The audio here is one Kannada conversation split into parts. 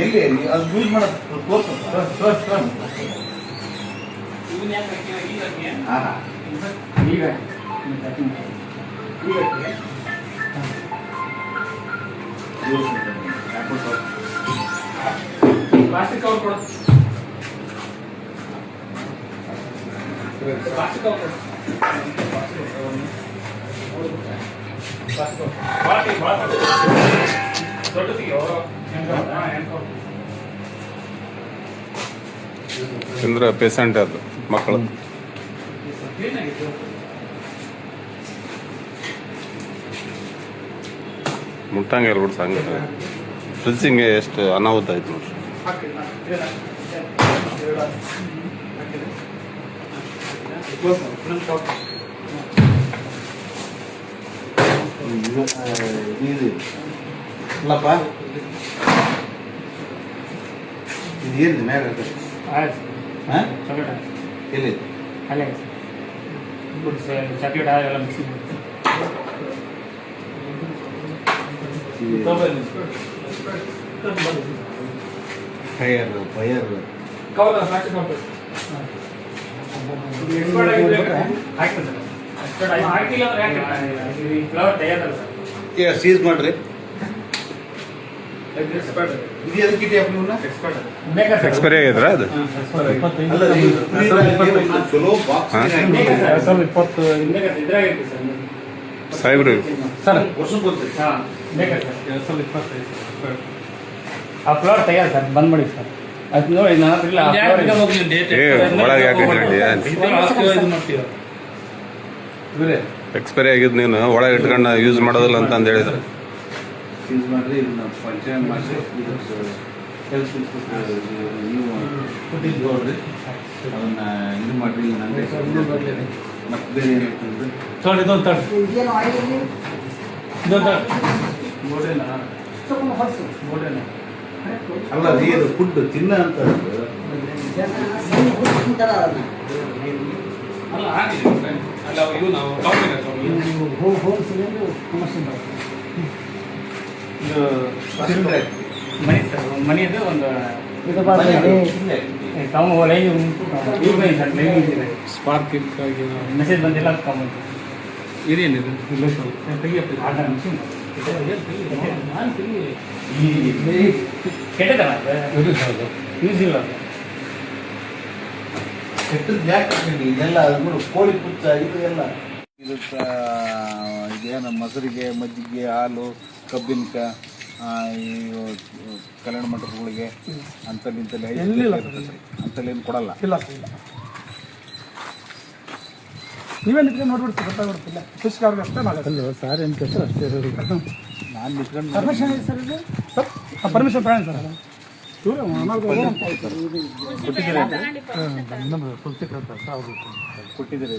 ಎಲ್ಲಿ ಅದು ಯೂಸ್ ಮಾಡೋದು ತೋರ್ಸ ಪ್ಲಾಸ್ಟಿಕ್ ಕವರ್ ಕೊಡು. ಪ್ಲಾಸ್ಟಿಕ್ ಕವರ್ ಕೊಡು. ಚಂದ್ರ ಪೇಷಂಟ್ ಅದು ಮಕ್ಕಳು ಮುಟ್ಟಂಗೆ ಬಿಡ್ಸ ಹಂಗೆ ಫ್ರಿಜ್ಜಿಂಗೆ ಎಷ್ಟು ಅನಾಹುತ ಆಯ್ತು ನೋಡ್ರಿ. ಇಲ್ಲಪ್ಪ ಇದು ಏನಿದೆ ಮ್ಯಾಗ ಹಾಂ ಎಲ್ಲಿ ಅಲ್ಲೇ ಚಾಕ್ಲೇಟ್ ಎಲ್ಲ mixie fire cover plastic cover ಹಾಕಿಲ್ಲ ಅಂದ್ರೆ ಫ್ಲವರ್ ತೆಗೆದಲ್ಲ ಸರ್. ಸೀಸ್ ಮಾಡ್ರಿ. ಇದು ಎದಕ್ಕಿದೆ ನೀವು ಎಕ್ಸ್ಪೈರಿ ಆಗಿದ್ರ ಅದು ಚಲೋ ಬಾಕ್ಸ್ ಸಾಹೇಬ್ರಿ ಸರ್ ವರ್ಷಕ್ಕೆ ಬರ್ತೀರಿ. ಹಾಂ ಬೇಕಾ ಸರ್ ಆ ಫ್ಲವರ್ ತೆಗೆದ ಸರ್ ಬಂದ್ಬಿಡಿ ಸರ್. ಅದು ನೋಡಿ ನನ್ನ ಹತ್ರ ಇಲ್ಲ. ಒಳಗೆ ಎಕ್ಸ್ಪೈರಿ ಆಗಿದ್ದು ನೀನು ಒಳಗೆ ಇಟ್ಕೊಂಡು ಯೂಸ್ ಮಾಡೋದಿಲ್ಲ ಅಂತ ಅಂದು ಹೇಳಿದ್ರು. ಸೀಸ್ ಮಾಡಿರಿ. ಇದನ್ನ ಪಂಚಾಯತ್ ಮಾಡಿ ಹೆಲ್ತ್ ನೀವು ನೋಡ್ರಿ ಅದನ್ನ ಇದು ಮಾಡಿರಿ. ನನಗೆ ಮತ್ತೆ ಬೇರೆ ಏನಾಯ್ತಂದ್ರೆ ಅಲ್ಲ ರೀ ಅದು ಫುಡ್ ತಿನ್ನ ಅಂತ ಮನಿ ಸರ್ ಮನಿದು ಒಂದು ಸ್ಪಾರ್ಕ್ ಮೆಸೇಜ್ ಬಂದಿಲ್ಲ ಇದೇನಿದೆ ಕೆಟ್ಟದಲ್ಲ ಯೂಸ್ ಇಲ್ಲ ಕೆಟ್ಟದ್ದು ಯಾಕೆ ಇದೆಲ್ಲ ಅದು ಕೋಳಿ ಪುಚ್ಚ ಇದು ಎಲ್ಲ ಇದಕ್ಕೆ ಇದೇನು ಮೊಸರಿಗೆ ಮಜ್ಜಿಗೆ ಹಾಲು ಕಬ್ಬಿನಕ ಈ ಕಲ್ಯಾಣ ಮಂಟಪಗಳಿಗೆ ಅಂತಲ್ಲಿ ಏನು ಕೊಡಲ್ಲ. ಇಲ್ಲ ಇಲ್ಲ ನೀವೇ ನಿಂತ್ಕೊಂಡು ನೋಡ್ಬಿಡ್ತೀವಿ ಗೊತ್ತಾಗ್ಬಿಡ್ತಿಲ್ಲ ಫಿಶ್ ಅವ್ರಿಗೆ ಅಷ್ಟೇ ಮಾಡಲ್ಲ ಸರ್ ಏನು ಕೆಲಸ ಅಷ್ಟೇ ನಾನು ನಿಂತ್ಕೊಂಡು ಪರ್ಮಿಷನ್ ಇದೆ ಸರ್ ಇದು ಸರ್ ಪರ್ಮಿಷನ್ ಬೇಡ ಸರ್ ಕೊಟ್ಟಿದ್ದೀರಿ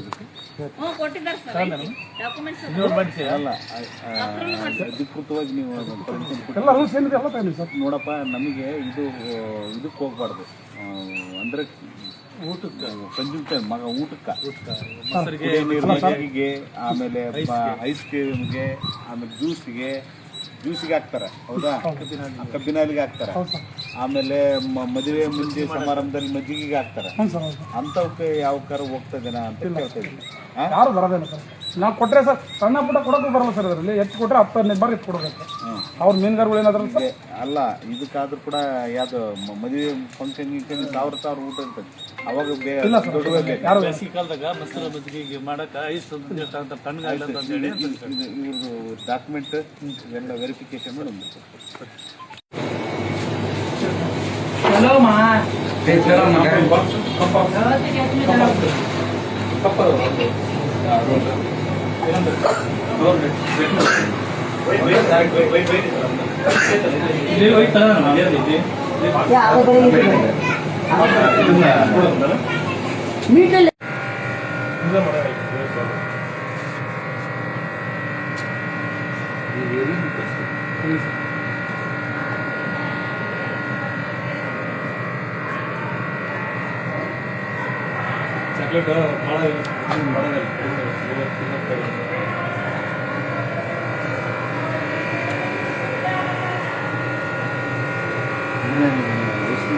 ಅಲ್ಲ ಅಧಿಕೃತವಾಗಿ ನೀವು ಎಲ್ಲ ರೂಲ್ಸ್ ಏನಿದೆ ಎಲ್ಲ ತಗೊಂಡಿ ಸರ್. ನೋಡಪ್ಪ ನಮಗೆ ಇದಕ್ಕೆ ಹೋಗ್ಬಾರ್ದು ಅಂದರೆ ಊಟಕ್ಕೆ ಕಂಜುಮ್ಷನ್ ಊಟಕ್ಕೆ ನೀರಿಗೆ ಆಮೇಲೆ ಐಸ್ ಕ್ರೀಮ್ಗೆ ಆಮೇಲೆ ಜ್ಯೂಸಿಗೆ ಹಾಕ್ತಾರೆ. ಹೌದಾ? ಕಬ್ಬಿನಾಲಿಗೆ ಹಾಕ್ತಾರೆ. ಆಮೇಲೆ ಮದುವೆ ಮುಂದೆ ಸಮಾರಂಭದಲ್ಲಿ ಮಜ್ಜಿಗೆಗೆ ಹಾಕ್ತಾರೆ. ಅಂಥವಕ್ಕೆ ಯಾವ ಕಾರ ಹೋಗ್ತದೇನಾ ಅಂತ ಕೇಳ್ತಾ ಇದ್ದೀನಿ. ಯಾರು ಬರೋದಿಲ್ಲ ಸರ್. ನಾವು ಕೊಟ್ಟರೆ ಸರ್ ಸಣ್ಣ ಪುಟ್ಟ ಕೊಡೋಕ್ಕೂ ಬರಲ್ಲ ಸರ್. ಅದರಲ್ಲಿ ಹೆಚ್ಚು ಕೊಟ್ಟರೆ 10-15 ಬಾರಿ ಹೆಚ್ಚು ಕೊಡಬೇಕು. ಅವ್ರ ಮೀನುಗಾರಗಳು ಏನಾದ್ರು ಅಲ್ಲ ಇದಕ್ಕಾದ್ರೂ ಕೂಡ ಯಾವುದು ಮದುವೆ ಫಂಕ್ಷನ್ ಸಾವಿರ ಊಟ ಇರ್ತದೆ. ಅವಾಗ ಯಾರು ಕಾಲದಾಗ ಮೊಸರು ಮಜ್ಜಿಗೆ ಮಾಡಕ್ಕೆ ಐಸ್ ತಣ್ಣಗಾಗಲ್ಲ ಅಂತ ಹೇಳಿ ಇವ್ರದ್ದು ಡಾಕ್ಯುಮೆಂಟ್ ಇವೆಲ್ಲ ವೆರಿಫಿಕೇಶನ್ ಮಾಡಿ ಚಾಕ್ಲೇಟ್ ಭಾಳ ಇನ್ನೇನು ಎಷ್ಟು